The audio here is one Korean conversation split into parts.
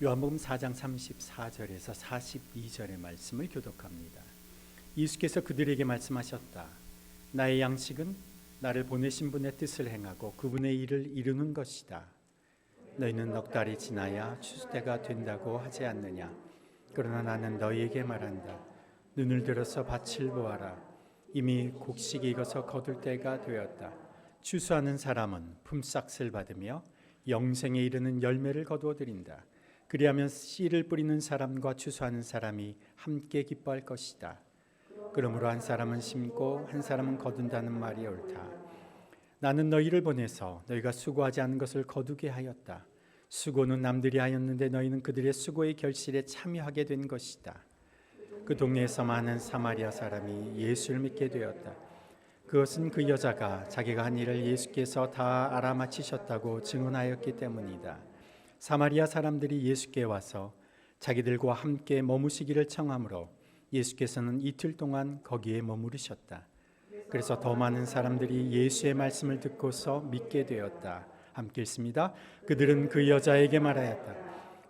요한복음 4장 34절에서 42절의 말씀을 교독합니다. 예수께서 그들에게 말씀하셨다. 나의 양식은 나를 보내신 분의 뜻을 행하고 그분의 일을 이루는 것이다. 너희는 넉 달이 지나야 추수 때가 된다고 하지 않느냐? 그러나 나는 너희에게 말한다. 눈을 들어서 밭을 보아라. 이미 곡식이 익어서 거둘 때가 되었다. 추수하는 사람은 품삯을 받으며 영생에 이르는 열매를 거두어 드린다. 그리하면 씨를 뿌리는 사람과 추수하는 사람이 함께 기뻐할 것이다. 그러므로 한 사람은 심고 한 사람은 거둔다는 말이 옳다. 나는 너희를 보내서 너희가 수고하지 않은 것을 거두게 하였다. 수고는 남들이 하였는데 너희는 그들의 수고의 결실에 참여하게 된 것이다. 그 동네에서 많은 사마리아 사람이 예수를 믿게 되었다. 그것은 그 여자가 자기가 한 일을 예수께서 다 알아맞히셨다고 증언하였기 때문이다. 사마리아 사람들이 예수께 와서 자기들과 함께 머무시기를 청하므로 예수께서는 이틀 동안 거기에 머무르셨다. 그래서 더 많은 사람들이 예수의 말씀을 듣고서 믿게 되었다. 함께 읽습니다. 그들은 그 여자에게 말하였다.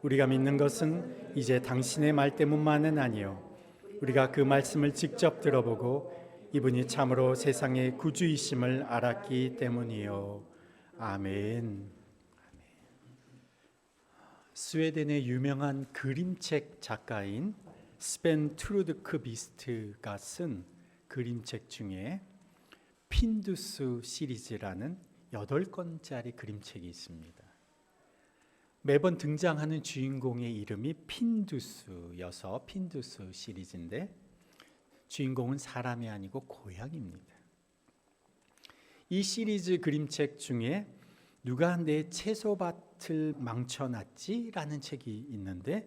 우리가 믿는 것은 이제 당신의 말 때문만은 아니요. 우리가 그 말씀을 직접 들어보고 이분이 참으로 세상의 구주이심을 알았기 때문이요. 아멘. 스웨덴의 유명한 그림책 작가인 스펜 트루드크 비스트가 쓴 그림책 중에 핀두스 시리즈라는 8권짜리 그림책이 있습니다. 매번 등장하는 주인공의 이름이 핀두스여서 핀두스 시리즈인데 주인공은 사람이 아니고 고양이입니다. 이 시리즈 그림책 중에 누가 내 채소밭을 망쳐놨지? 라는 책이 있는데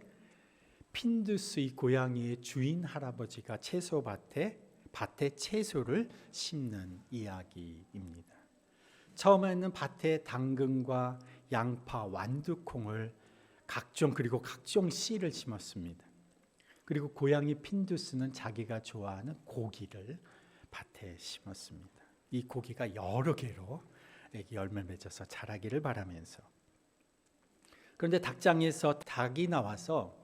핀두스 이 고양이의 주인 할아버지가 밭에 채소를 심는 이야기입니다. 처음에는 밭에 당근과 양파, 완두콩을 그리고 각종 씨를 심었습니다. 그리고 고양이 핀두스는 자기가 좋아하는 고기를 밭에 심었습니다. 이 고기가 여러 개로 열매 맺어서 자라기를 바라면서, 그런데 닭장에서 닭이 나와서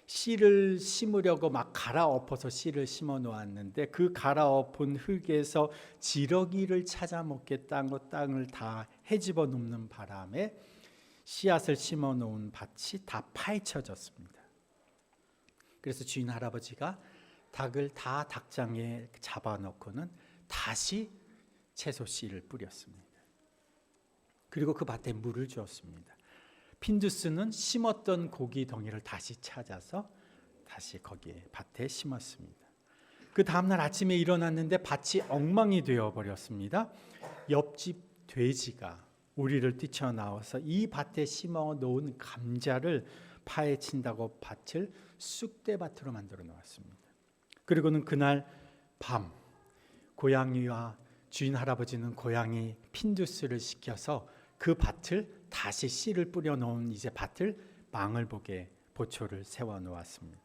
씨를 심으려고 막 갈아엎어서 씨를 심어 놓았는데 그 갈아엎은 흙에서 지렁이를 찾아 먹겠다고 땅을 다 헤집어 놓는 바람에 씨앗을 심어 놓은 밭이 다 파헤쳐졌습니다. 그래서 주인 할아버지가 닭을 다 닭장에 잡아놓고는 다시 채소 씨를 뿌렸습니다. 그리고 그 밭에 물을 주었습니다. 핀두스는 심었던 고기 덩이를 다시 찾아서 다시 거기에 밭에 심었습니다. 그 다음날 아침에 일어났는데 밭이 엉망이 되어버렸습니다. 옆집 돼지가 우리를 뛰쳐나와서 이 밭에 심어 놓은 감자를 파헤친다고 밭을 쑥대밭으로 만들어 놓았습니다. 그리고는 그날 밤 고양이와 주인 할아버지는 고양이 핀두스를 시켜서 그 밭을 다시 씨를 뿌려 놓은 이제 밭을 망을 보게 보초를 세워 놓았습니다.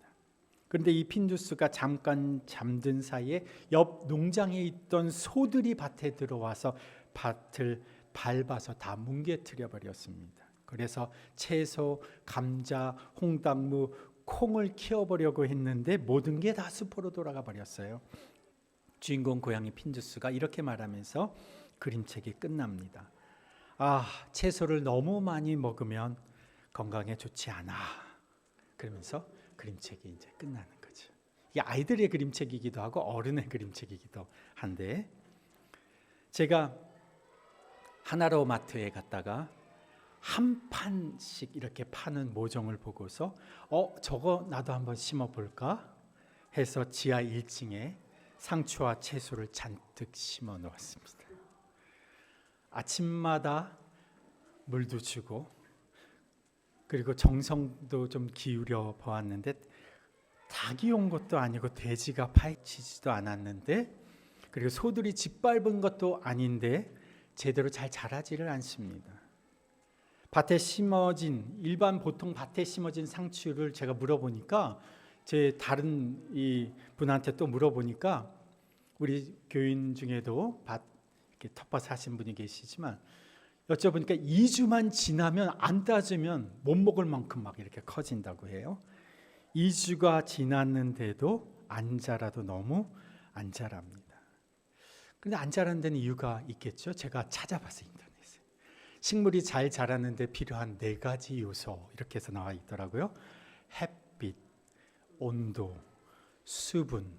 그런데 이 핀두스가 잠깐 잠든 사이에 옆 농장에 있던 소들이 밭에 들어와서 밭을 밟아서 다 뭉개뜨려 버렸습니다. 그래서 채소, 감자, 홍당무, 콩을 키워보려고 했는데 모든 게 다 숲으로 돌아가 버렸어요. 주인공 고양이 핀두스가 이렇게 말하면서 그림책이 끝납니다. 채소를 너무 많이 먹으면 건강에 좋지 않아. 그러면서 그림책이 이제 끝나는 거죠. 이게 아이들의 그림책이기도 하고 어른의 그림책이기도 한데, 제가 하나로마트에 갔다가 한 판씩 이렇게 파는 모종을 보고서 저거 나도 한번 심어볼까 해서 지하 1층에 상추와 채소를 잔뜩 심어 놓았습니다. 아침마다 물도 주고 그리고 정성도 좀 기울여 보았는데 닭이 온 것도 아니고 돼지가 파헤치지도 않았는데 그리고 소들이 짓밟은 것도 아닌데 제대로 잘 자라지를 않습니다. 밭에 심어진 보통 밭에 심어진 상추를 제가 물어보니까 제 다른 이 분한테 또 물어보니까 우리 교인 중에도 밭 이렇게 텃밭 하신 분이 계시지만 여쭤보니까 2주만 지나면 안 따지면 못 먹을 만큼 막 이렇게 커진다고 해요. 2주가 지났는데도 안 자라도 너무 안 자랍니다. 그런데 안 자라는 데는 이유가 있겠죠. 제가 찾아봤어요, 인터넷에. 식물이 잘 자라는데 필요한 4가지 요소 이렇게 해서 나와 있더라고요. 햇빛, 온도, 수분,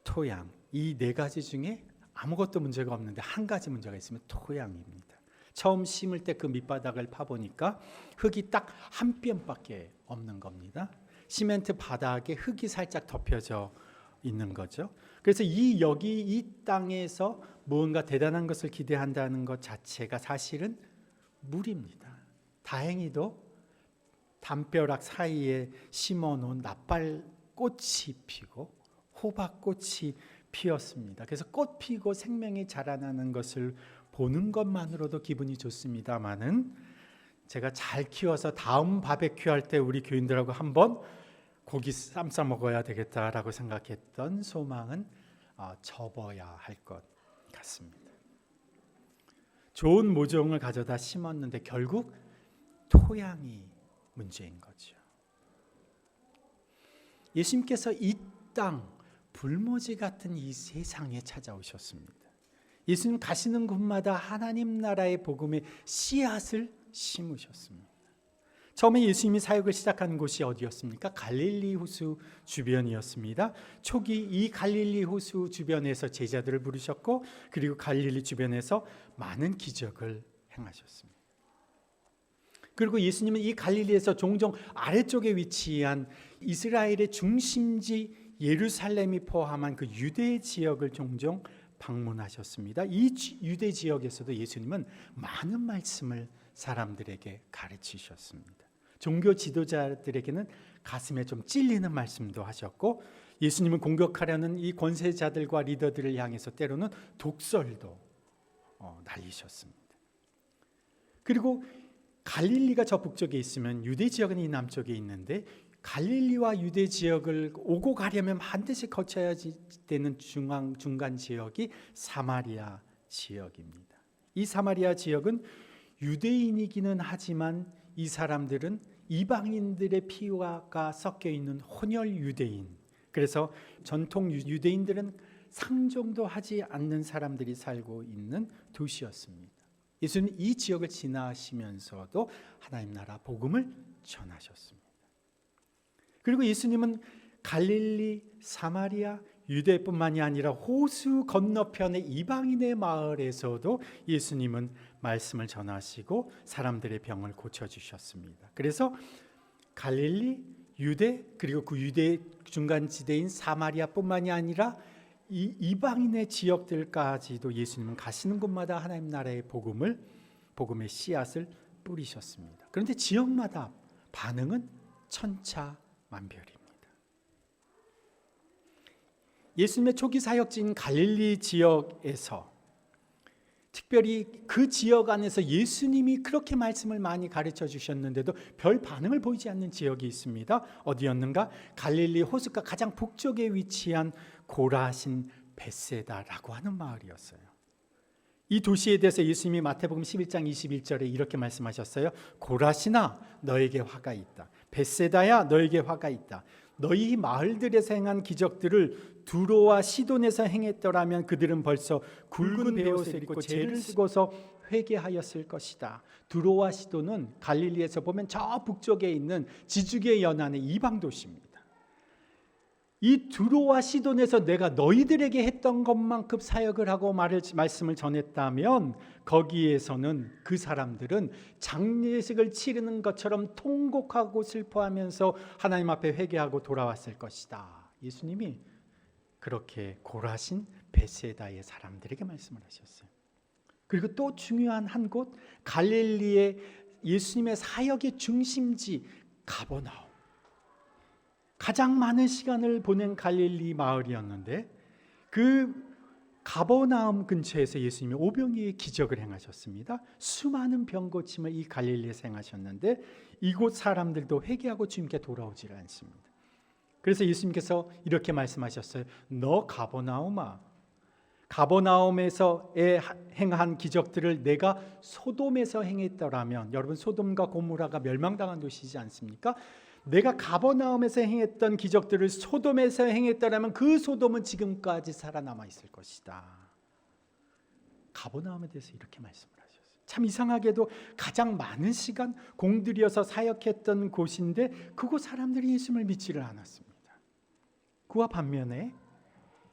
토양. 이 4가지 중에 아무것도 문제가 없는데 한 가지 문제가 있으면 토양입니다. 처음 심을 때 그 밑바닥을 파보니까 흙이 딱 한 뼘밖에 없는 겁니다. 시멘트 바닥에 흙이 살짝 덮여져 있는 거죠. 그래서 여기 이 땅에서 무언가 대단한 것을 기대한다는 것 자체가 사실은 무리입니다. 다행히도 담벼락 사이에 심어놓은 나팔꽃이 피고 호박꽃이 피었습니다. 그래서 꽃 피고 생명이 자라나는 것을 보는 것만으로도 기분이 좋습니다만은 제가 잘 키워서 다음 바베큐 할 때 우리 교인들하고 한번 고기 쌈 싸 먹어야 되겠다라고 생각했던 소망은 접어야 할 것 같습니다. 좋은 모종을 가져다 심었는데 결국 토양이 문제인 거죠. 예수님께서 이 땅 불모지 같은 이 세상에 찾아오셨습니다. 예수님 가시는 곳마다 하나님 나라의 복음의 씨앗을 심으셨습니다. 처음에 예수님이 사역을 시작한 곳이 어디였습니까? 갈릴리 호수 주변이었습니다. 초기 이 갈릴리 호수 주변에서 제자들을 부르셨고 그리고 갈릴리 주변에서 많은 기적을 행하셨습니다. 그리고 예수님은 이 갈릴리에서 종종 아래쪽에 위치한 이스라엘의 중심지 예루살렘이 포함한 그 유대 지역을 종종 방문하셨습니다. 이 유대 지역에서도 예수님은 많은 말씀을 사람들에게 가르치셨습니다. 종교 지도자들에게는 가슴에 좀 찔리는 말씀도 하셨고 예수님을 공격하려는 이 권세자들과 리더들을 향해서 때로는 독설도 날리셨습니다. 그리고 갈릴리가 저 북쪽에 있으면 유대 지역은 이 남쪽에 있는데 갈릴리와 유대 지역을 오고 가려면 반드시 거쳐야 되는 중간 지역이 사마리아 지역입니다. 이 사마리아 지역은 유대인이기는 하지만 이 사람들은 이방인들의 피가 섞여 있는 혼혈 유대인, 그래서 전통 유대인들은 상종도 하지 않는 사람들이 살고 있는 도시였습니다. 예수님은 이 지역을 지나시면서도 하나님 나라 복음을 전하셨습니다. 그리고 예수님은 갈릴리, 사마리아, 유대뿐만이 아니라 호수 건너편의 이방인의 마을에서도 예수님은 말씀을 전하시고 사람들의 병을 고쳐주셨습니다. 그래서 갈릴리, 유대 그리고 그 유대 중간지대인 사마리아뿐만이 아니라 이 이방인의 지역들까지도 예수님은 가시는 곳마다 하나님 나라의 복음의 씨앗을 뿌리셨습니다. 그런데 지역마다 반응은 천차만별입니다. 예수님의 초기 사역지인 갈릴리 지역에서 특별히 그 지역 안에서 예수님이 그렇게 말씀을 많이 가르쳐 주셨는데도 별 반응을 보이지 않는 지역이 있습니다. 어디였는가? 갈릴리 호숫가 가장 북쪽에 위치한 고라신 벳세다라고 하는 마을이었어요. 이 도시에 대해서 예수님이 마태복음 11장 21절에 이렇게 말씀하셨어요. 고라시나 너에게 화가 있다. 벳세다야 너에게 화가 있다. 너희 마을들에서 행한 기적들을 두로와 시돈에서 행했더라면 그들은 벌써 굵은 베옷을 입고 죄를 쓰고서 회개하였을 것이다. 두로와 시돈은 갈릴리에서 보면 저 북쪽에 있는 지중해 연안의 이방 도시입니다. 이 두로와 시돈에서 내가 너희들에게 했던 것만큼 사역을 하고 말씀을 전했다면 거기에서는 그 사람들은 장례식을 치르는 것처럼 통곡하고 슬퍼하면서 하나님 앞에 회개하고 돌아왔을 것이다. 예수님이 그렇게 고라신 벳세다의 사람들에게 말씀을 하셨어요. 그리고 또 중요한 한 곳, 갈릴리의 예수님의 사역의 중심지 가버나움, 가장 많은 시간을 보낸 갈릴리 마을이었는데 그 가버나움 근처에서 예수님이 오병이의 기적을 행하셨습니다. 수많은 병 고침을 이 갈릴리에서 행하셨는데 이곳 사람들도 회개하고 주님께 돌아오질 않습니다. 그래서 예수님께서 이렇게 말씀하셨어요. 너 가버나움아, 가버나움에서 행한 기적들을 내가 소돔에서 행했더라면, 여러분 소돔과 고모라가 멸망당한 도시지 않습니까? 내가 가버나움에서 행했던 기적들을 소돔에서 행했더라면 그 소돔은 지금까지 살아남아 있을 것이다. 가버나움에 대해서 이렇게 말씀을 하셨어요. 참 이상하게도 가장 많은 시간 공들여서 사역했던 곳인데 그곳 사람들이 예수님을 믿지를 않았습니다. 그와 반면에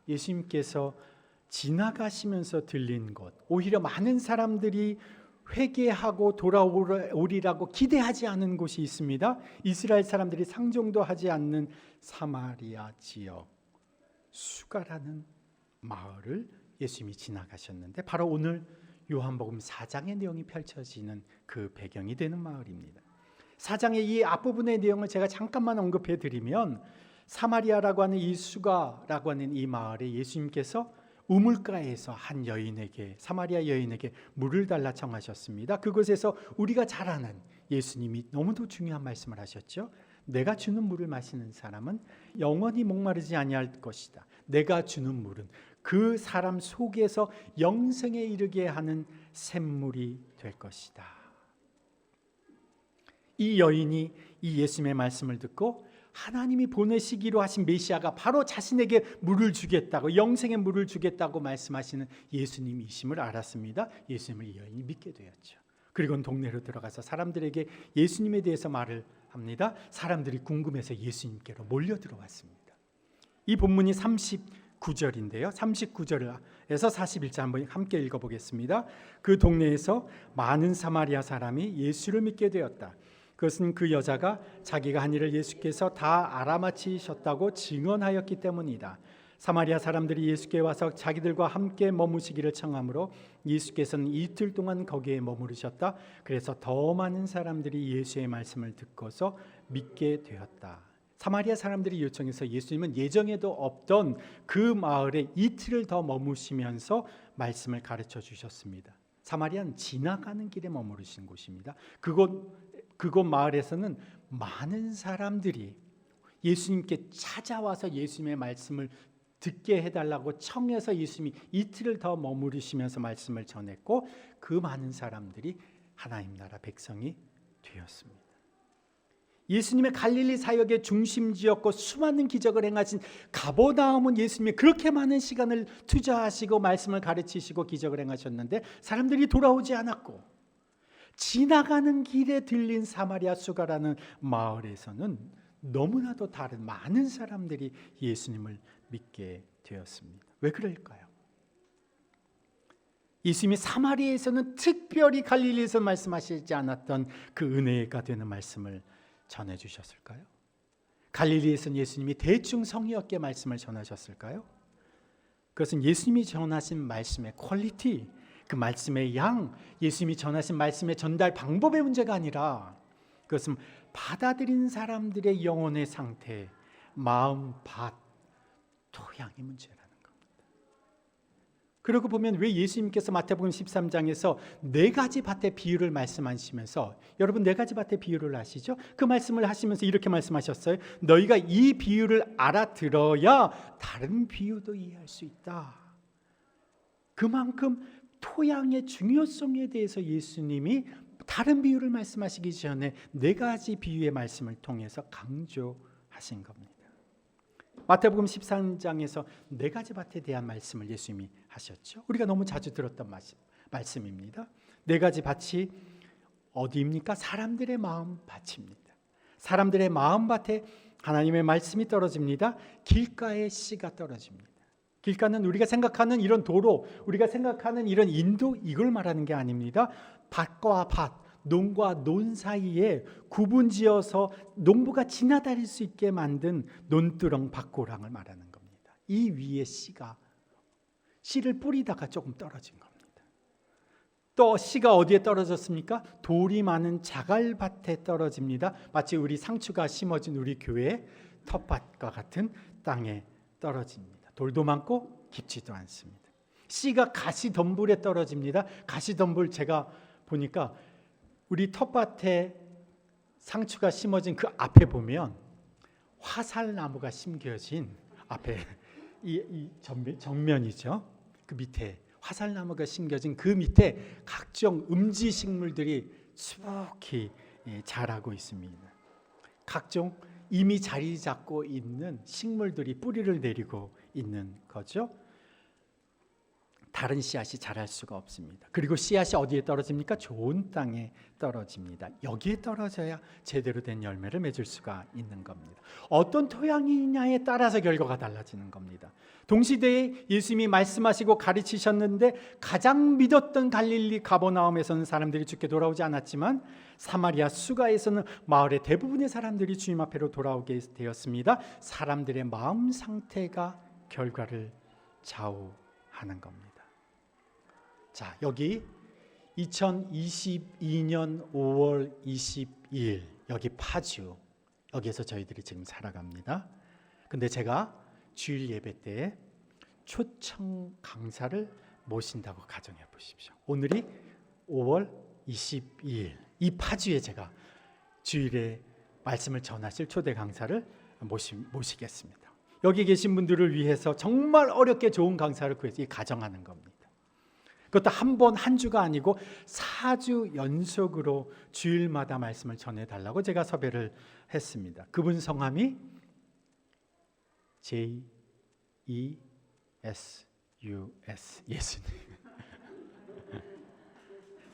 예수님께서 지나가시면서 들린 것, 오히려 많은 사람들이 회개하고 돌아오리라고 기대하지 않은 곳이 있습니다. 이스라엘 사람들이 상종도 하지 않는 사마리아 지역 수가라는 마을을 예수님이 지나가셨는데, 바로 오늘 요한복음 4장의 내용이 펼쳐지는 그 배경이 되는 마을입니다. 4장의 이 앞부분의 내용을 제가 잠깐만 언급해 드리면, 사마리아라고 하는 이 수가라고 하는 이 마을에 예수님께서 우물가에서 한 여인에게, 사마리아 여인에게 물을 달라 청하셨습니다. 그곳에서 우리가 잘 아는 예수님이 너무도 중요한 말씀을 하셨죠. 내가 주는 물을 마시는 사람은 영원히 목마르지 아니할 것이다. 내가 주는 물은 그 사람 속에서 영생에 이르게 하는 샘물이 될 것이다. 이 여인이 이 예수님의 말씀을 듣고 하나님이 보내시기로 하신 메시아가 바로 자신에게 물을 주겠다고, 영생의 물을 주겠다고 말씀하시는 예수님이심을 알았습니다. 예수님을 이 여인이 믿게 되었죠. 그리고는 동네로 들어가서 사람들에게 예수님에 대해서 말을 합니다. 사람들이 궁금해서 예수님께로 몰려 들어왔습니다. 이 본문이 39절인데요. 39절에서 41절 한번 함께 읽어보겠습니다. 그 동네에서 많은 사마리아 사람이 예수를 믿게 되었다. 그것은 그 여자가 자기가 한 일을 예수께서 다 알아맞히셨다고 증언하였기 때문이다. 사마리아 사람들이 예수께 와서 자기들과 함께 머무시기를 청하므로 예수께서는 이틀 동안 거기에 머무르셨다. 그래서 더 많은 사람들이 예수의 말씀을 듣고서 믿게 되었다. 사마리아 사람들이 요청해서 예수님은 예정에도 없던 그 마을에 이틀을 더 머무시면서 말씀을 가르쳐 주셨습니다. 사마리아는 지나가는 길에 머무르신 곳입니다. 그곳 마을에서는 많은 사람들이 예수님께 찾아와서 예수님의 말씀을 듣게 해달라고 청해서 예수님이 이틀을 더 머무르시면서 말씀을 전했고, 그 많은 사람들이 하나님 나라 백성이 되었습니다. 예수님의 갈릴리 사역의 중심지였고 수많은 기적을 행하신 가버나움은 예수님이 그렇게 많은 시간을 투자하시고 말씀을 가르치시고 기적을 행하셨는데 사람들이 돌아오지 않았고, 지나가는 길에 들린 사마리아 수가라는 마을에서는 너무나도 다른 많은 사람들이 예수님을 믿게 되었습니다. 왜 그럴까요? 예수님이 사마리아에서는 특별히 갈릴리에서 말씀하시지 않았던 그 은혜가 되는 말씀을 전해주셨을까요? 갈릴리에서는 예수님이 대충 성의 없게 말씀을 전하셨을까요? 그것은 예수님이 전하신 말씀의 퀄리티, 그 말씀의 양, 예수님이 전하신 말씀의 전달 방법의 문제가 아니라 그것은 받아들인 사람들의 영혼의 상태, 마음, 밭, 토양의 문제라는 겁니다. 그러고 보면 왜 예수님께서 마태복음 13장에서 네 가지 밭의 비유를 말씀하시면서, 여러분 네 가지 밭의 비유를 아시죠? 그 말씀을 하시면서 이렇게 말씀하셨어요. 너희가 이 비유를 알아들어야 다른 비유도 이해할 수 있다. 그만큼 토양의 중요성에 대해서 예수님이 다른 비유를 말씀하시기 전에 네 가지 비유의 말씀을 통해서 강조하신 겁니다. 마태복음 13장에서 네 가지 밭에 대한 말씀을 예수님이 하셨죠. 우리가 너무 자주 들었던 말씀입니다. 네 가지 밭이 어디입니까? 사람들의 마음 밭입니다. 사람들의 마음 밭에 하나님의 말씀이 떨어집니다. 길가에 씨가 떨어집니다. 길가는 우리가 생각하는 이런 도로, 우리가 생각하는 이런 인도, 이걸 말하는 게 아닙니다. 밭과 밭, 논과 논 사이에 구분지어서 농부가 지나다닐 수 있게 만든 논두렁, 밭고랑을 말하는 겁니다. 이 위에 씨를 뿌리다가 조금 떨어진 겁니다. 또 씨가 어디에 떨어졌습니까? 돌이 많은 자갈밭에 떨어집니다. 마치 우리 상추가 심어진 우리 교회 텃밭과 같은 땅에 떨어집니다. 돌도 많고 깊지도 않습니다. 씨가 가시덤불에 떨어집니다. 가시덤불, 제가 보니까 우리 텃밭에 상추가 심어진 그 앞에 보면 화살나무가 심겨진 앞에 이 정면이죠. 그 밑에 화살나무가 심겨진 그 밑에 각종 음지 식물들이 수북히 자라고 있습니다. 각종 이미 자리 잡고 있는 식물들이 뿌리를 내리고 있는 거죠. 다른 씨앗이 자랄 수가 없습니다. 그리고 씨앗이 어디에 떨어집니까? 좋은 땅에 떨어집니다. 여기에 떨어져야 제대로 된 열매를 맺을 수가 있는 겁니다. 어떤 토양이냐에 따라서 결과가 달라지는 겁니다. 동시대에 예수님이 말씀하시고 가르치셨는데 가장 믿었던 갈릴리 가버나움에서는 사람들이 주께 돌아오지 않았지만 사마리아 수가에서는 마을의 대부분의 사람들이 주님 앞으로 돌아오게 되었습니다. 사람들의 마음 상태가 결과를 좌우하는 겁니다. 자, 여기 2022년 5월 22일 여기 파주, 여기에서 저희들이 지금 살아갑니다. 근데 제가 주일 예배 때 초청 강사를 모신다고 가정해 보십시오. 오늘이 5월 22일, 이 파주에 제가 주일에 말씀을 전하실 초대 강사를 모시겠습니다. 여기 계신 분들을 위해서 정말 어렵게 좋은 강사를 구해서 가정하는 겁니다. 그것도 한 주가 아니고 4주 연속으로 주일마다 말씀을 전해달라고 제가 섭외를 했습니다. 그분 성함이 JESUS, 예수님.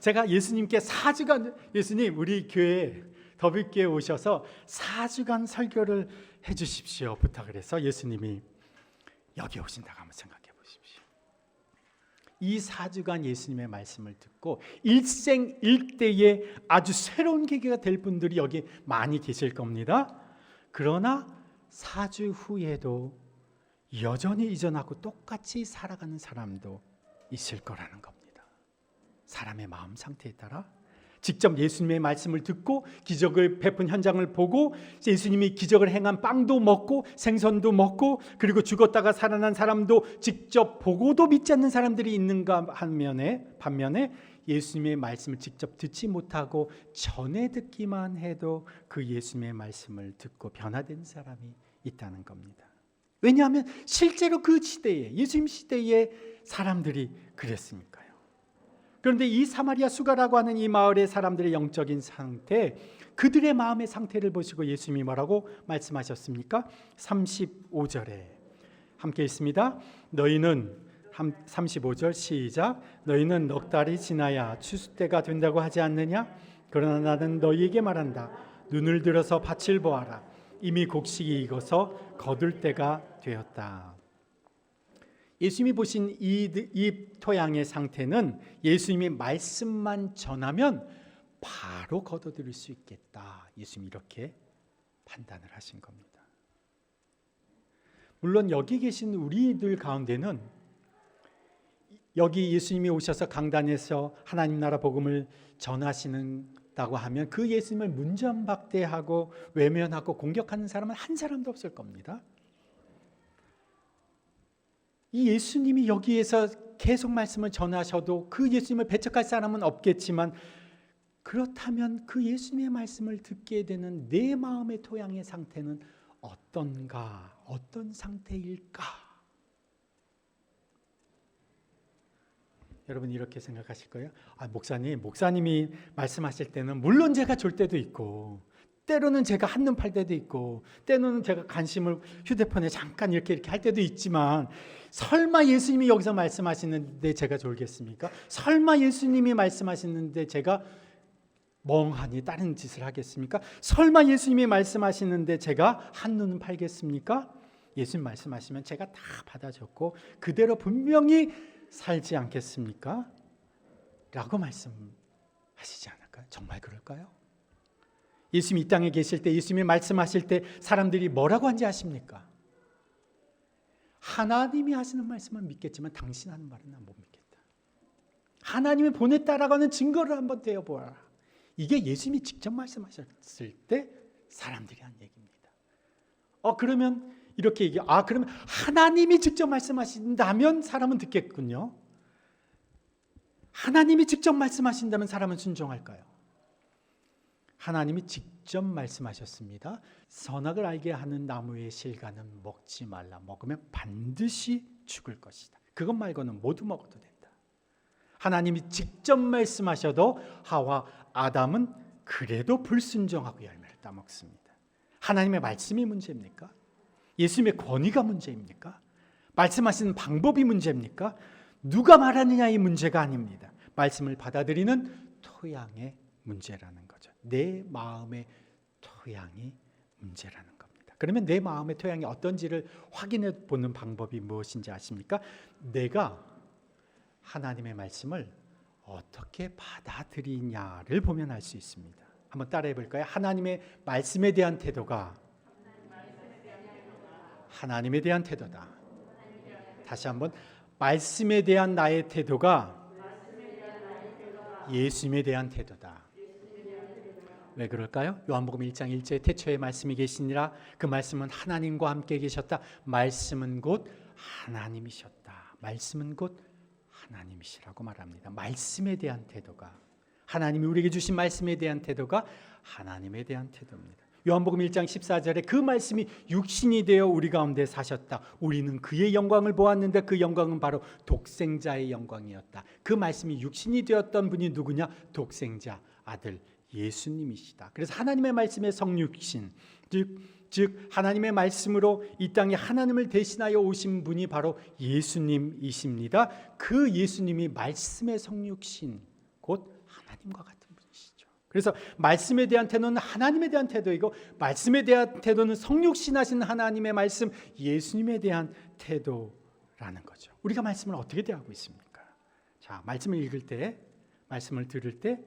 제가 예수님께 4주간, 예수님 우리 교회 더블교회 오셔서 4주간 설교를 해주십시오 부탁을 해서 예수님이 여기 오신다고 한번 생각해 보십시오. 이 4주간 예수님의 말씀을 듣고 일생일대에 아주 새로운 계기가 될 분들이 여기 많이 계실 겁니다. 그러나 4주 후에도 여전히 이전하고 똑같이 살아가는 사람도 있을 거라는 겁니다. 사람의 마음 상태에 따라 직접 예수님의 말씀을 듣고 기적을 베푼 현장을 보고 예수님이 기적을 행한 빵도 먹고 생선도 먹고 그리고 죽었다가 살아난 사람도 직접 보고도 믿지 않는 사람들이 있는가 반면에 예수님의 말씀을 직접 듣지 못하고 전해 듣기만 해도 그 예수님의 말씀을 듣고 변화된 사람이 있다는 겁니다. 왜냐하면 실제로 그 시대에, 예수님 시대에 사람들이 그랬으니까요. 그런데 이 사마리아 수가라고 하는 이 마을의 사람들의 영적인 상태, 그들의 마음의 상태를 보시고 예수님이 뭐라고 말씀하셨습니까? 35절에 함께 있습니다. 너희는 35절 시작. 너희는 넉 달이 지나야 추수 때가 된다고 하지 않느냐? 그러나 나는 너희에게 말한다. 눈을 들어서 밭을 보아라. 이미 곡식이 익어서 거둘 때가 되었다. 예수님이 보신 이 토양의 상태는 예수님이 말씀만 전하면 바로 거둬들일 수 있겠다. 예수님이 이렇게 판단을 하신 겁니다. 물론 여기 계신 우리들 가운데는 여기 예수님이 오셔서 강단에서 하나님 나라 복음을 전하시는다고 하면 그 예수님을 문전박대하고 외면하고 공격하는 사람은 한 사람도 없을 겁니다. 이 예수님이 여기에서 계속 말씀을 전하셔도 그 예수님을 배척할 사람은 없겠지만 그렇다면 그 예수님의 말씀을 듣게 되는 내 마음의 토양의 상태는 어떤가? 어떤 상태일까? 여러분 이렇게 생각하실 거예요. 목사님이 말씀하실 때는 물론 제가 졸 때도 있고 때로는 제가 한눈 팔 때도 있고 때로는 제가 관심을 휴대폰에 잠깐 이렇게 할 때도 있지만 설마 예수님이 여기서 말씀하시는데 제가 졸겠습니까? 설마 예수님이 말씀하시는데 제가 멍하니 다른 짓을 하겠습니까? 설마 예수님이 말씀하시는데 제가 한눈은 팔겠습니까? 예수님 말씀하시면 제가 다 받아 적고 그대로 분명히 살지 않겠습니까? 라고 말씀하시지 않을까요? 정말 그럴까요? 예수님이 이 땅에 계실 때 예수님이 말씀하실 때 사람들이 뭐라고 한지 아십니까? 하나님이 하시는 말씀은 믿겠지만 당신 하는 말은 난 못 믿겠다. 하나님이 보냈다라고 하는 증거를 한번 대어보아라. 이게 예수님이 직접 말씀하셨을 때 사람들이 한 얘기입니다. 그러면 이렇게 그러면 하나님이 직접 말씀하신다면 사람은 듣겠군요. 하나님이 직접 말씀하신다면 사람은 순종할까요? 하나님이 직접 말씀하셨습니다. 선악을 알게 하는 나무의 실과는 먹지 말라. 먹으면 반드시 죽을 것이다. 그것 말고는 모두 먹어도 된다. 하나님이 직접 말씀하셔도 하와 아담은 그래도 불순종하고 열매를 따먹습니다. 하나님의 말씀이 문제입니까? 예수님의 권위가 문제입니까? 말씀하시는 방법이 문제입니까? 누가 말하느냐의 문제가 아닙니다. 말씀을 받아들이는 토양의 문제라는 거죠. 내 마음의 토양이 문제라는 겁니다. 그러면 내 마음의 토양이 어떤지를 확인해 보는 방법이 무엇인지 아십니까? 내가 하나님의 말씀을 어떻게 받아들이냐를 보면 알 수 있습니다. 한번 따라해 볼까요? 하나님의 말씀에 대한 태도가 하나님에 대한 태도다. 다시 한번, 말씀에 대한 나의 태도가 예수님에 대한 태도다. 왜 그럴까요? 요한복음 1장 1절에 태초에 말씀이 계시니라. 그 말씀은 하나님과 함께 계셨다. 말씀은 곧 하나님이셨다. 말씀은 곧 하나님이시라고 말합니다. 말씀에 대한 태도가, 하나님이 우리에게 주신 말씀에 대한 태도가 하나님에 대한 태도입니다. 요한복음 1장 14절에 그 말씀이 육신이 되어 우리 가운데 사셨다. 우리는 그의 영광을 보았는데 그 영광은 바로 독생자의 영광이었다. 그 말씀이 육신이 되었던 분이 누구냐? 독생자 아들 예수님이시다. 그래서 하나님의 말씀의 성육신, 즉 하나님의 말씀으로 이 땅에 하나님을 대신하여 오신 분이 바로 예수님이십니다. 그 예수님이 말씀의 성육신, 곧 하나님과 같은 분이시죠. 그래서 말씀에 대한 태도는 하나님에 대한 태도이고, 말씀에 대한 태도는 성육신하신 하나님의 말씀 예수님에 대한 태도라는 거죠. 우리가 말씀을 어떻게 대하고 있습니까? 자, 말씀을 읽을 때, 말씀을 들을 때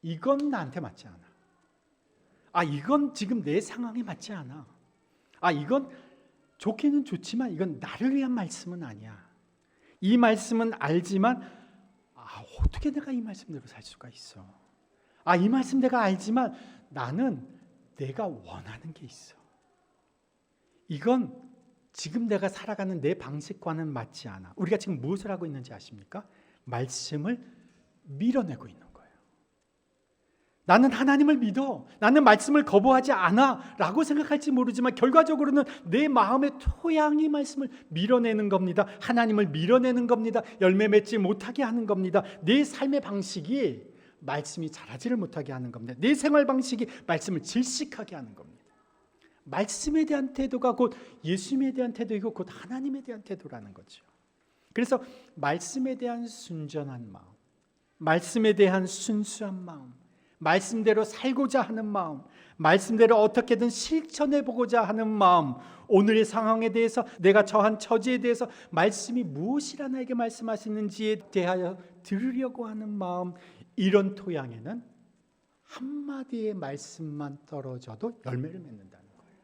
이건 나한테 맞지 않아. 이건 지금 내 상황에 맞지 않아. 이건 좋기는 좋지만 이건 나를 위한 말씀은 아니야. 이 말씀은 알지만 어떻게 내가 이 말씀대로 살 수가 있어. 이 말씀 내가 알지만 나는 내가 원하는 게 있어. 이건 지금 내가 살아가는 내 방식과는 맞지 않아. 우리가 지금 무엇을 하고 있는지 아십니까? 말씀을 밀어내고 있는 거예요. 나는 하나님을 믿어, 나는 말씀을 거부하지 않아 라고 생각할지 모르지만 결과적으로는 내 마음의 토양이 말씀을 밀어내는 겁니다. 하나님을 밀어내는 겁니다. 열매 맺지 못하게 하는 겁니다. 내 삶의 방식이 말씀이 자라지를 못하게 하는 겁니다. 내 생활 방식이 말씀을 질식하게 하는 겁니다. 말씀에 대한 태도가 곧 예수님에 대한 태도이고 곧 하나님에 대한 태도라는 거죠. 그래서 말씀에 대한 순전한 마음, 말씀에 대한 순수한 마음, 말씀대로 살고자 하는 마음, 말씀대로 어떻게든 실천해 보고자 하는 마음, 오늘의 상황에 대해서, 내가 처한 처지에 대해서 말씀이 무엇이라 나에게 말씀하시는지에 대하여 들으려고 하는 마음, 이런 토양에는 한마디의 말씀만 떨어져도 열매를 맺는다는 거예요.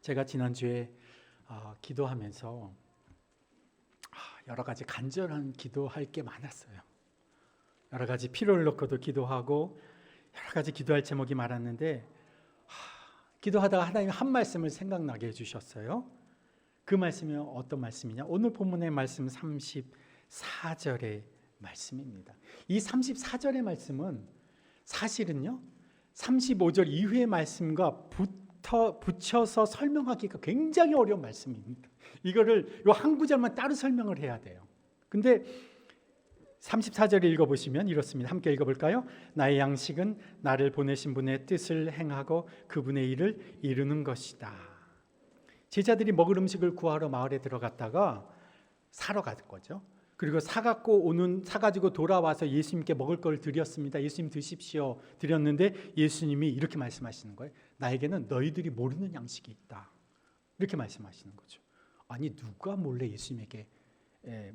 제가 지난주에 기도하면서 여러 가지 간절한 기도할 게 많았어요. 여러 가지 필요를 놓고도 기도하고 여러 가지 기도할 제목이 많았는데 기도하다가 하나님 한 말씀을 생각나게 해주셨어요. 그 말씀이 어떤 말씀이냐? 오늘 본문의 말씀 34절의 말씀입니다. 이 34절의 말씀은 사실은요 35절 이후의 말씀과 붙여서 설명하기가 굉장히 어려운 말씀입니다. 이거를 한 구절만 따로 설명을 해야 돼요. 근데 34절을 읽어보시면 이렇습니다. 함께 읽어볼까요? 나의 양식은 나를 보내신 분의 뜻을 행하고 그분의 일을 이루는 것이다. 제자들이 먹을 음식을 구하러 마을에 들어갔다가 사러 갈 거죠. 그리고 사가지고 돌아와서 예수님께 먹을 걸 드렸습니다. 예수님 드십시오. 드렸는데 예수님이 이렇게 말씀하시는 거예요. 나에게는 너희들이 모르는 양식이 있다. 이렇게 말씀하시는 거죠. 아니 누가 몰래 예수님에게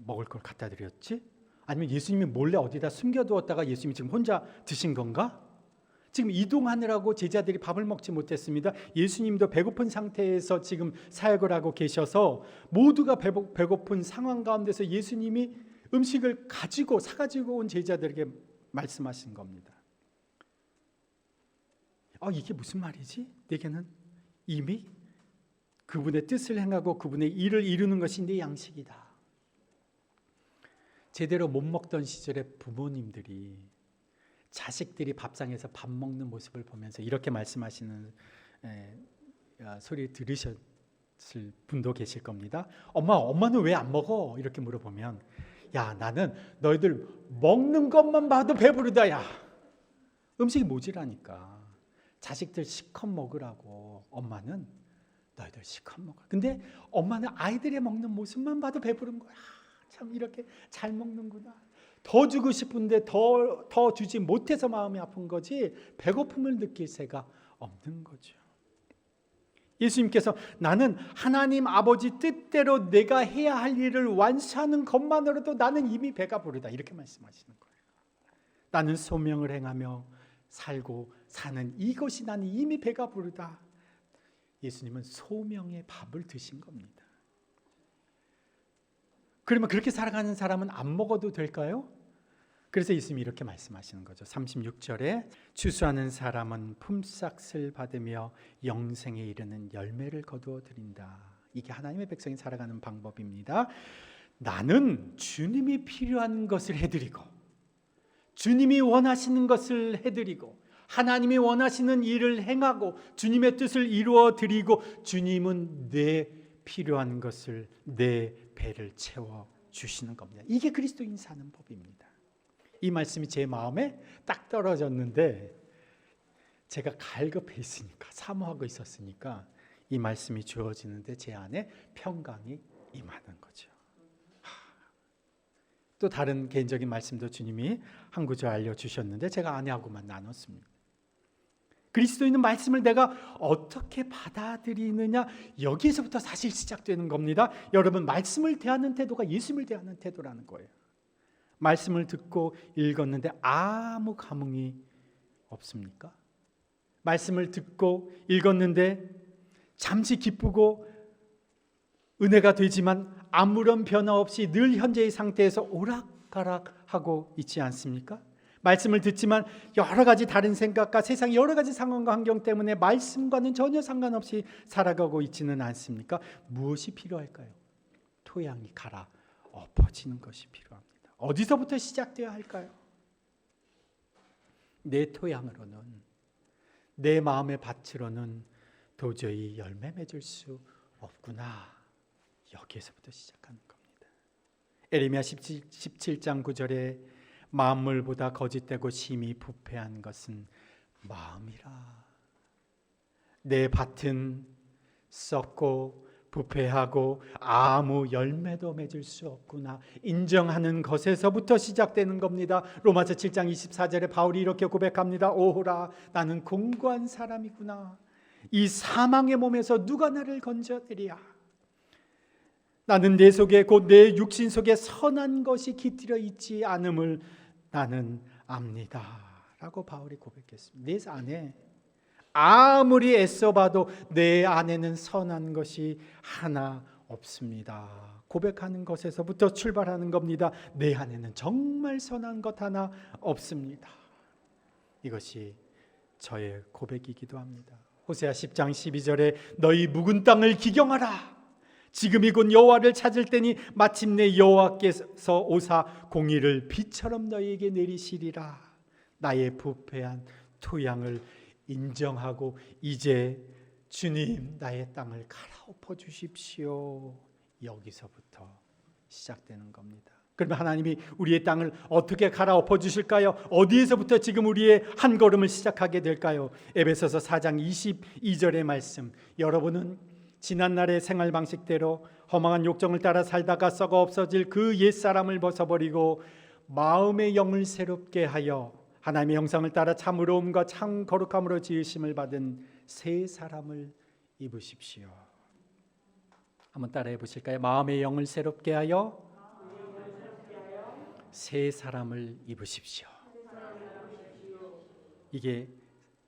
먹을 걸 갖다 드렸지? 아니면 예수님이 몰래 어디다 숨겨두었다가 예수님이 지금 혼자 드신 건가? 지금 이동하느라고 제자들이 밥을 먹지 못했습니다. 예수님도 배고픈 상태에서 지금 사역을 하고 계셔서 모두가 배고픈 상황 가운데서 예수님이 음식을 사가지고 온 제자들에게 말씀하신 겁니다. 이게 무슨 말이지? 내게는 이미 그분의 뜻을 행하고 그분의 일을 이루는 것이 내 양식이다. 제대로 못 먹던 시절에 부모님들이 자식들이 밥상에서 밥 먹는 모습을 보면서 이렇게 말씀하시는 소리 들으셨죠? 분도 계실 겁니다. 엄마는 왜 안 먹어? 이렇게 물어보면, 야, 나는 너희들 먹는 것만 봐도 배부르다. 야, 음식이 모자라니까 자식들 실컷 먹으라고 엄마는 너희들 실컷 먹어. 근데 엄마는 아이들이 먹는 모습만 봐도 배부른 거야. 참 이렇게 잘 먹는구나. 더 주고 싶은데 더 주지 못해서 마음이 아픈 거지 배고픔을 느낄 새가 없는 거죠. 예수님께서 나는 하나님 아버지 뜻대로 내가 해야 할 일을 완수하는 것만으로도 나는 이미 배가 부르다, 이렇게 말씀하시는 거예요. 나는 소명을 행하며 살고 사는 이것이 나는 이미 배가 부르다. 예수님은 소명의 밥을 드신 겁니다. 그러면 그렇게 살아가는 사람은 안 먹어도 될까요? 그래서 예수님이 이렇게 말씀하시는 거죠. 36절에 추수하는 사람은 품삯을 받으며 영생에 이르는 열매를 거두어 드린다. 이게 하나님의 백성이 살아가는 방법입니다. 나는 주님이 필요한 것을 해드리고 주님이 원하시는 것을 해드리고 하나님이 원하시는 일을 행하고 주님의 뜻을 이루어 드리고 주님은 내 필요한 것을 내 배를 채워 주시는 겁니다. 이게 그리스도인 사는 법입니다. 이 말씀이 제 마음에 딱 떨어졌는데 제가 갈급해 있으니까, 사모하고 있었으니까 이 말씀이 주어지는데 제 안에 평강이 임하는 거죠. 또 다른 개인적인 말씀도 주님이 한 구절 알려주셨는데 제가 아내하고만 나눴습니다. 그리스도인은 말씀을 내가 어떻게 받아들이느냐, 여기에서부터 사실 시작되는 겁니다. 여러분, 말씀을 대하는 태도가 예수님을 대하는 태도라는 거예요. 말씀을 듣고 읽었는데 아무 감흥이 없습니까? 말씀을 듣고 읽었는데 잠시 기쁘고 은혜가 되지만 아무런 변화 없이 늘 현재의 상태에서 오락가락하고 있지 않습니까? 말씀을 듣지만 여러 가지 다른 생각과 세상의 여러 가지 상황과 환경 때문에 말씀과는 전혀 상관없이 살아가고 있지는 않습니까? 무엇이 필요할까요? 토양이 갈아 엎어지는 것이 필요합니다. 어디서부터 시작되어야 할까요? 내 토양으로는, 내 마음의 밭으로는 도저히 열매 맺을 수 없구나. 여기에서부터 시작하는 겁니다. 에레미야 17장 9절에 만물보다 거짓되고 심히 부패한 것은 마음이라. 내 밭은 썩고 부패하고 아무 열매도 맺을 수 없구나 인정하는 것에서부터 시작되는 겁니다. 로마서 7장 24절에 바울이 이렇게 고백합니다. 오호라, 나는 공고한 사람이구나. 이 사망의 몸에서 누가 나를 건져내리야. 나는 내 속에 곧 내 육신 속에 선한 것이 깃들어 있지 않음을 나는 압니다. 라고 바울이 고백했습니다. 내 안에 아무리 애써봐도 내 안에는 선한 것이 하나 없습니다. 고백하는 것에서부터 출발하는 겁니다. 내 안에는 정말 선한 것 하나 없습니다. 이것이 저의 고백이기도 합니다. 호세아 10장 12절에 너희 묵은 땅을 기경하라. 지금이 곧 여호와를 찾을 때니 마침내 여호와께서 오사 공의를 비처럼 너희에게 내리시리라. 나의 부패한 토양을 인정하고 이제 주님 나의 땅을 갈아엎어 주십시오. 여기서부터 시작되는 겁니다. 그러면 하나님이 우리의 땅을 어떻게 갈아엎어 주실까요? 어디에서부터 지금 우리의 한 걸음을 시작하게 될까요? 에베소서 4장 22절의 말씀, 여러분은 지난날의 생활 방식대로 허망한 욕정을 따라 살다가 썩어 없어질 그 옛사람을 벗어버리고 마음의 영을 새롭게 하여 하나님의 형상을 따라 참 의로움과 참 거룩함으로 지으심을 받은 새 사람을 입으십시오. 한번 따라해 보실까요? 마음의 영을 새롭게 하여 새 사람을 입으십시오. 이게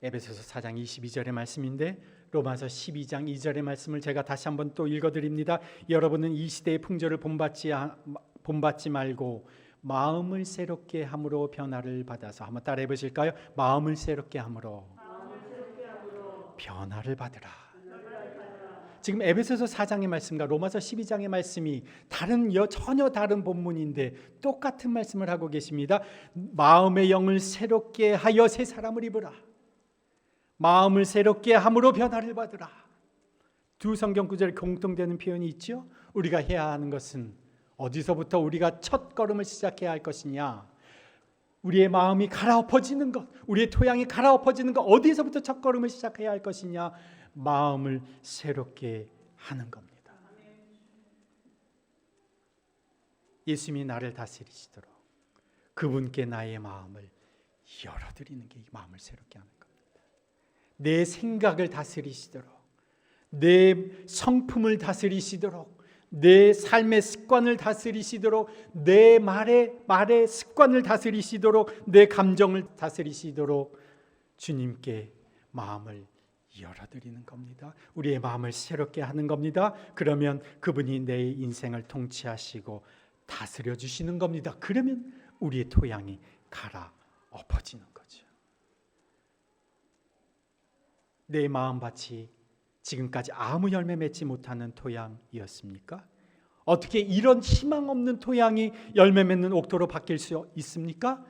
에베소서 4장 22절의 말씀인데 로마서 12장 2절의 말씀을 제가 다시 한번 또 읽어드립니다. 여러분은 이 시대의 풍조를 본받지 말고 마음을 새롭게 함으로 변화를 받아서, 한번 따라해 보실까요? 마음을 새롭게 함으로 변화를 받으라. 지금 에베소서 4장의 말씀과 로마서 12장의 말씀이 전혀 다른 본문인데 똑같은 말씀을 하고 계십니다. 마음의 영을 새롭게 하여 새 사람을 입으라. 마음을 새롭게 함으로 변화를 받으라. 두 성경 구절에 공통되는 표현이 있죠. 우리가 해야 하는 것은 어디서부터 우리가 첫 걸음을 시작해야 할 것이냐, 우리의 마음이 갈아엎어지는 것, 우리의 토양이 갈아엎어지는 것, 어디서부터 첫 걸음을 시작해야 할 것이냐, 마음을 새롭게 하는 겁니다. 예수님이 나를 다스리시도록 그분께 나의 마음을 열어드리는 게 이 마음을 새롭게 하는 겁니다. 내 생각을 다스리시도록, 내 성품을 다스리시도록, 내 삶의 습관을 다스리시도록, 내 말의 습관을 다스리시도록, 내 감정을 다스리시도록 주님께 마음을 열어드리는 겁니다. 우리의 마음을 새롭게 하는 겁니다. 그러면 그분이 내 인생을 통치하시고 다스려 주시는 겁니다. 그러면 우리의 토양이 갈아엎어지는 거죠. 내 마음밭이 지금까지 아무 열매 맺지 못하는 토양이었습니까? 어떻게 이런 희망 없는 토양이 열매 맺는 옥토로 바뀔 수 있습니까?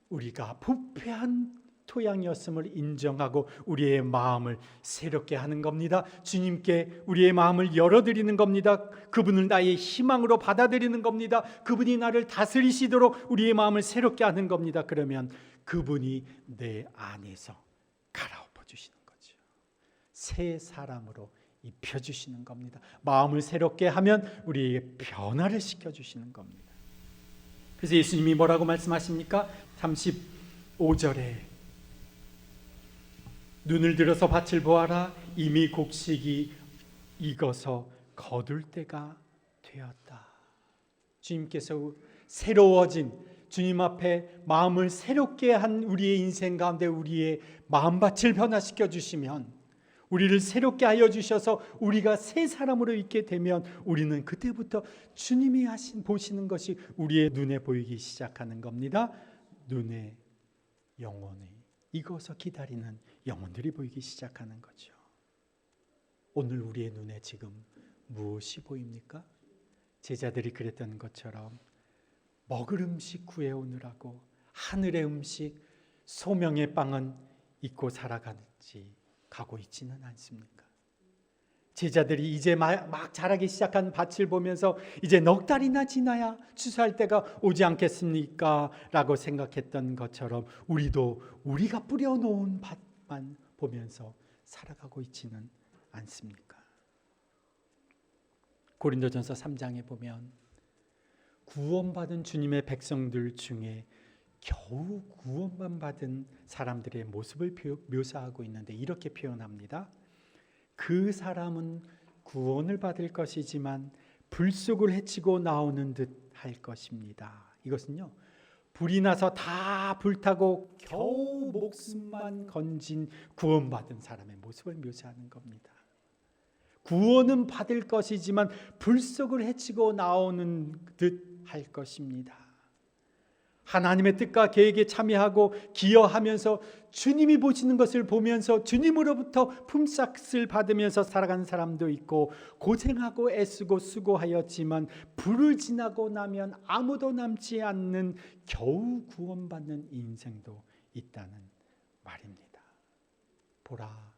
우리가 부패한 토양이었음을 인정하고 우리의 마음을 새롭게 하는 겁니다. 주님께 우리의 마음을 열어드리는 겁니다. 그분을 나의 희망으로 받아들이는 겁니다. 그분이 나를 다스리시도록 우리의 마음을 새롭게 하는 겁니다. 그러면 그분이 내 안에서 갈아엎어 주시는 거죠. 새 사람으로 입혀주시는 겁니다. 마음을 새롭게 하면 우리에게 변화를 시켜주시는 겁니다. 그래서 예수님이 뭐라고 말씀하십니까? 35절에 눈을 들어서 밭을 보아라. 이미 곡식이 익어서 거둘 때가 되었다. 주님께서 새로워진, 주님 앞에 마음을 새롭게 한 우리의 인생 가운데 우리의 마음밭을 변화시켜 주시면, 우리를 새롭게 하여 주셔서 우리가 새 사람으로 있게 되면 우리는 그때부터 주님이 보시는 것이 우리의 눈에 보이기 시작하는 겁니다. 눈에 영혼이 익어서 기다리는 영혼들이 보이기 시작하는 거죠. 오늘 우리의 눈에 지금 무엇이 보입니까? 제자들이 그랬던 것처럼 먹을 음식 구해오느라고 하늘의 음식, 소명의 빵은 잊고 살아가는지 가고 있지는 않습니까? 제자들이 이제 막 자라기 시작한 밭을 보면서 이제 넉 달이나 지나야 추수할 때가 오지 않겠습니까? 라고 생각했던 것처럼 우리도 우리가 뿌려놓은 밭만 보면서 살아가고 있지는 않습니까? 고린도전서 3장에 보면 구원받은 주님의 백성들 중에 겨우 구원만 받은 사람들의 모습을 묘사하고 있는데 이렇게 표현합니다. 그 사람은 구원을 받을 것이지만 불 속을 헤치고 나오는 듯 할 것입니다. 이것은요, 불이 나서 다 불타고 겨우 목숨만 건진 구원받은 사람의 모습을 묘사하는 겁니다. 구원은 받을 것이지만 불 속을 헤치고 나오는 듯 할 것입니다. 하나님의 뜻과 계획에 참여하고 기여하면서 주님이 보시는 것을 보면서 주님으로부터 품삯을 받으면서 살아가는 사람도 있고, 고생하고 애쓰고 수고하였지만 불을 지나고 나면 아무도 남지 않는 겨우 구원받는 인생도 있다는 말입니다. 보라,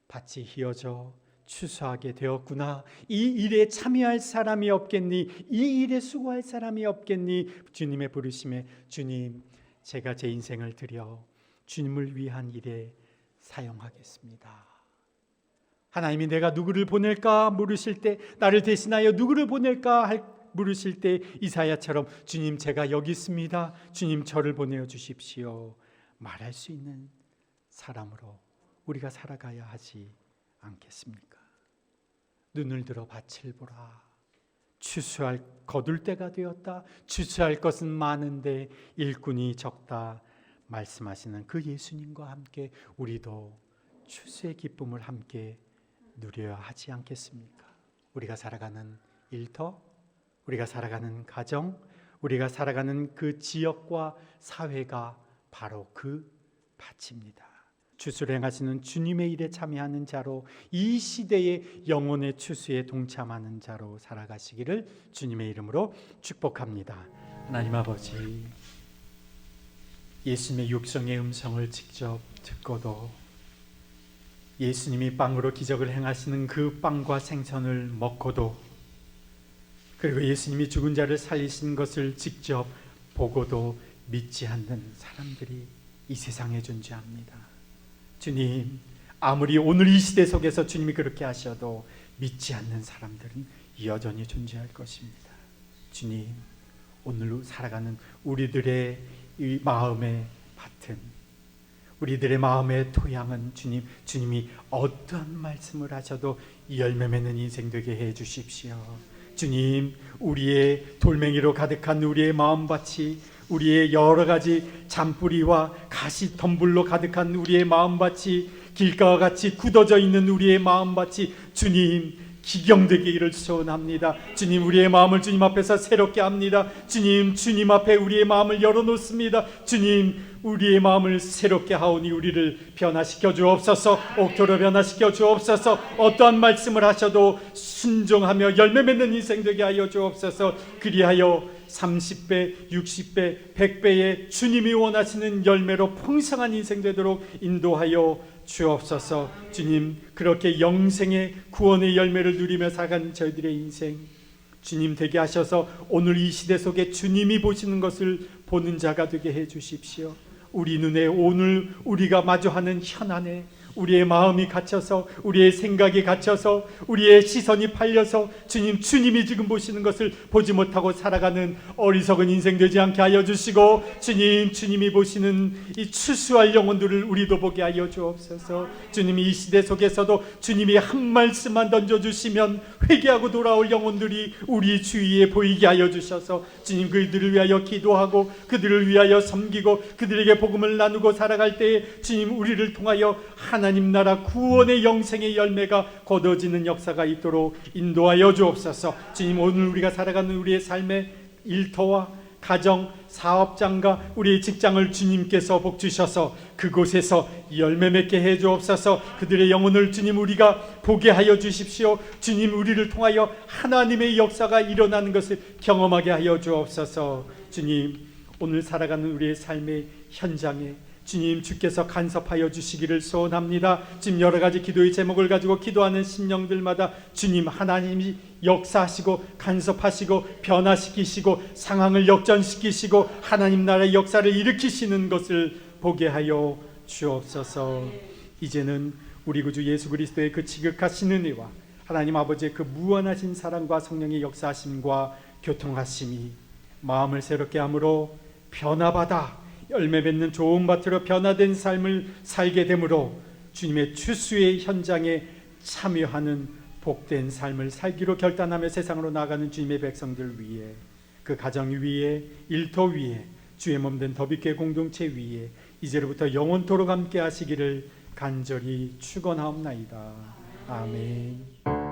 밭이 휘어져 추수하게 되었구나. 이 일에 참여할 사람이 없겠니? 이 일에 수고할 사람이 없겠니? 주님의 부르심에, 주님, 제가 제 인생을 드려 주님을 위한 일에 사용하겠습니다. 하나님이 내가 누구를 보낼까 물으실 때, 나를 대신하여 누구를 보낼까 물으실 때 이사야처럼 주님, 제가 여기 있습니다. 주님, 저를 보내어 주십시오. 말할 수 있는 사람으로 우리가 살아가야 하지 않겠습니까? 눈을 들어 밭을 보라. 추수할 거둘 때가 되었다. 추수할 것은 많은데 일꾼이 적다. 말씀하시는 그 예수님과 함께 우리도 추수의 기쁨을 함께 누려야 하지 않겠습니까? 우리가 살아가는 일터, 우리가 살아가는 가정, 우리가 살아가는 그 지역과 사회가 바로 그 밭입니다. 추수를 행하시는 주님의 일에 참여하는 자로, 이 시대의 영혼의 추수에 동참하는 자로 살아가시기를 주님의 이름으로 축복합니다. 하나님 아버지, 예수님의 육성의 음성을 직접 듣고도 예수님이 빵으로 기적을 행하시는 그 빵과 생선을 먹고도, 그리고 예수님이 죽은 자를 살리신 것을 직접 보고도 믿지 않는 사람들이 이 세상에 존재합니다. 주님, 아무리 오늘 이 시대 속에서 주님이 그렇게 하셔도 믿지 않는 사람들은 여전히 존재할 것입니다. 주님, 오늘 살아가는 우리들의 이 마음의 밭은, 우리들의 마음의 토양은 주님이 어떠한 말씀을 하셔도 열매 맺는 인생 되게 해 주십시오. 주님, 우리의 돌멩이로 가득한 우리의 마음밭이, 우리의 여러 가지 잔뿌리와 가시 덤불로 가득한 우리의 마음밭이, 길가와 같이 굳어져 있는 우리의 마음밭이 주님 기경되기를 소원합니다. 주님, 우리의 마음을 주님 앞에서 새롭게 합니다. 주님 앞에 우리의 마음을 열어놓습니다. 주님, 우리의 마음을 새롭게 하오니 우리를 변화시켜 주옵소서. 옥토로 변화시켜 주옵소서. 어떠한 말씀을 하셔도 순종하며 열매 맺는 인생 되게 하여 주옵소서. 그리하여 30배, 60배, 100배의 주님이 원하시는 열매로 풍성한 인생 되도록 인도하여 주옵소서. 주님, 그렇게 영생의 구원의 열매를 누리며 살아가는 저희들의 인생 주님 되게 하셔서 오늘 이 시대 속에 주님이 보시는 것을 보는 자가 되게 해 주십시오. 우리 눈에 오늘 우리가 마주하는 현안에 우리의 마음이 갇혀서, 우리의 생각이 갇혀서, 우리의 시선이 팔려서 주님이 지금 보시는 것을 보지 못하고 살아가는 어리석은 인생 되지 않게 하여 주시고, 주님이 보시는 이 추수할 영혼들을 우리도 보게 하여 주옵소서. 주님이 이 시대 속에서도 주님이 한 말씀만 던져주시면 회개하고 돌아올 영혼들이 우리 주위에 보이게 하여 주셔서 주님, 그들을 위하여 기도하고 그들을 위하여 섬기고 그들에게 복음을 나누고 살아갈 때에 주님, 우리를 통하여 하나님 나라 구원의 영생의 열매가 거둬지는 역사가 있도록 인도하여 주옵소서. 주님, 오늘 우리가 살아가는 우리의 삶의 일터와 가정, 사업장과 우리의 직장을 주님께서 복 주셔서 그곳에서 열매 맺게 해 주옵소서. 그들의 영혼을 주님 우리가 보게 하여 주십시오. 주님, 우리를 통하여 하나님의 역사가 일어나는 것을 경험하게 하여 주옵소서. 주님, 오늘 살아가는 우리의 삶의 현장에 주님, 주께서 간섭하여 주시기를 소원합니다. 지금 여러 가지 기도의 제목을 가지고 기도하는 심령들마다 주님, 하나님이 역사하시고 간섭하시고 변화시키시고 상황을 역전시키시고 하나님 나라의 역사를 일으키시는 것을 보게 하여 주옵소서. 이제는 우리 구주 예수 그리스도의 그 지극하신 은혜와 하나님 아버지의 그 무한하신 사랑과 성령의 역사하심과 교통하심이 마음을 새롭게 함으로 변화받아 열매 맺는 좋은 밭으로 변화된 삶을 살게 되므로 주님의 추수의 현장에 참여하는 복된 삶을 살기로 결단하며 세상으로 나아가는 주님의 백성들 위에, 그 가정 위에, 일터 위에, 주의 몸된 더비교회 공동체 위에 이제로부터 영원토록 함께 하시기를 간절히 축원하옵나이다. 아멘.